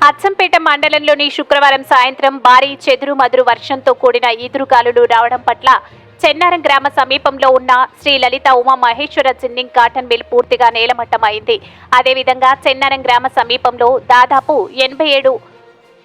అచ్చంపేట మండలంలోని శుక్రవారం సాయంత్రం భారీ చెదురుమదురు వర్షంతో కూడిన ఈదురుగాలులు రావడం పట్ల చెన్నారం గ్రామ సమీపంలో ఉన్న Sri Lalitha Uma Maheshwara ginning cotton mill పూర్తిగా నేలమట్టమైంది. అదేవిధంగా చెన్నారం గ్రామ సమీపంలో దాదాపు 87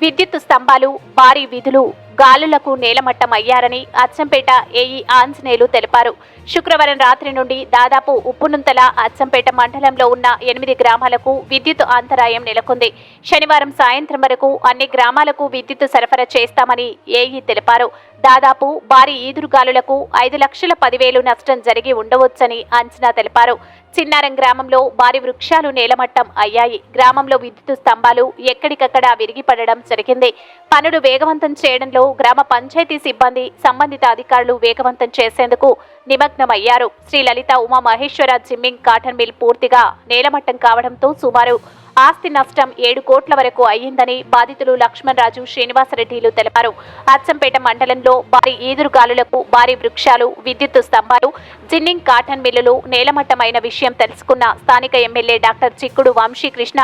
విద్యుత్ స్తంభాలు భారీ వీధులు గాలులకు నేలమట్టమయ్యారని అచ్చంపేట ఏఈ ఆంజనేయులు తెలిపారు. శుక్రవారం రాత్రి నుండి దాదాపు ఉప్పునుంతల అచ్చంపేట మండలంలో ఉన్న 8 గ్రామాలకు విద్యుత్ అంతరాయం నెలకొంది. శనివారం సాయంత్రం వరకు అన్ని గ్రామాలకు విద్యుత్ సరఫరా చేస్తామని ఏఈ తెలిపారు. దాదాపు భారీ ఈదురుగాలులకు 5,10,000 నష్టం జరిగి ఉండవచ్చని అంచనా తెలిపారు. చిన్నారం గ్రామంలో భారీ వృక్షాలు నేలమట్టం అయ్యాయి. గ్రామంలో విద్యుత్ స్తంభాలు ఎక్కడికక్కడ విరిగిపడడం జరిగింది. పనులు వేగవంతం చేయడంలో గ్రామ పంచాయతీ సిబ్బంది సంబంధిత అధికారులు వేగవంతం చేసేందుకు నిమగ్నమయ్యారు. Sri Lalitha Uma Maheshwara ginning cotton mill పూర్తిగా నేలమట్టం కావడంతో సుమారు ఆస్తి నష్టం 7 కోట్ల వరకు అయ్యిందని బాధితులు లక్ష్మణ్ రాజు, శ్రీనివాసరెడ్డిలు తెలిపారు. అచ్చంపేట మండలంలో భారీ ఈదురుగాలులకు భారీ వృక్షాలు, విద్యుత్ స్తంభాలు, జిన్నింగ్ కాటన్ మిల్లులు నేలమట్టమైన విషయం తెలుసుకున్న స్థానిక ఎమ్మెల్యే డాక్టర్ చిక్కుడు వంశీకృష్ణ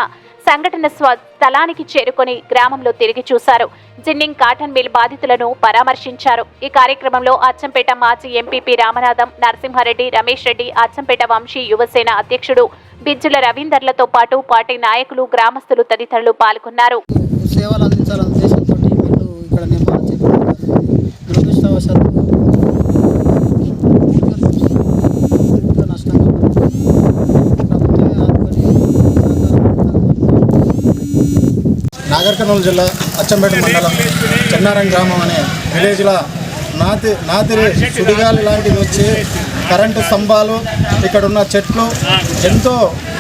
సంఘటన స్థలానికి చేరుకొని గ్రామంలో తిరిగి చూశారు. జిన్నింగ్ కాటన్ మిల్ బాధితులను పరామర్శించారు. ఈ కార్యక్రమంలో అచ్చంపేట మాజీ ఎంపీపీ రామనాథం, నరసింహారెడ్డి, రమేష్ రెడ్డి, అచ్చంపేట వంశీ యువసేన అధ్యక్షుడు బిజ్జుల రవీందర్లతో పాటు పార్టీ నాయకులు, గ్రామస్తులు తదితరులు పాల్గొన్నారు. సేవలు అందించాలనే ఉద్దేశంతో వీళ్ళు ఇక్కడ నిర్మాణం నాగర్ కర్నూలు జిల్లా అచ్చంపేట మండలం చెన్నారం గ్రామం అనే విలేజ్లో నాతిరి సుడిగాలి లాంటిది వచ్చి కరెంటు స్తంభాలు, ఇక్కడున్న చెట్లు ఎంతో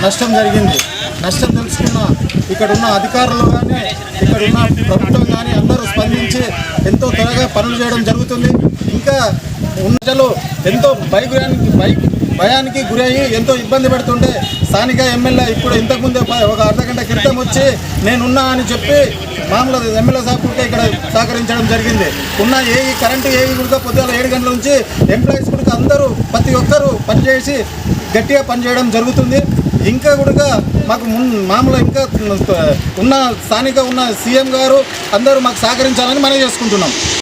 నష్టం జరిగింది. నష్టం తెలుసుకున్న ఇక్కడున్న అధికారులు కానీ, ఇక్కడున్న ప్రభుత్వం కానీ అందరూ స్పందించి ఎంతో త్వరగా పనులు చేయడం జరుగుతుంది. ఇంకా ఉన్నలు ఎంతో భయానికి గురయ్యి ఎంతో ఇబ్బంది పడుతుంటే స్థానిక ఎమ్మెల్యే ఇప్పుడు ఇంతకుముందే ఒక అర్ధగంట క్రితం వచ్చి నేనున్నా అని చెప్పి మామూలు ఎమ్మెల్యే సాపుకే ఇక్కడ సహకరించడం జరిగింది. ఉన్న కరెంటు కూడా పొద్దున 7 గంటల నుంచి ఎంప్లాయీస్ కూడా అందరూ ప్రతి ఒక్కరూ పనిచేసి గట్టిగా పనిచేయడం జరుగుతుంది. ఇంకా కూడా మాకు మామూలు ఇంకా ఉన్న స్థానిక ఉన్న సీఎం గారు అందరూ మాకు సహకరించాలని మనం చేసుకుంటున్నాం.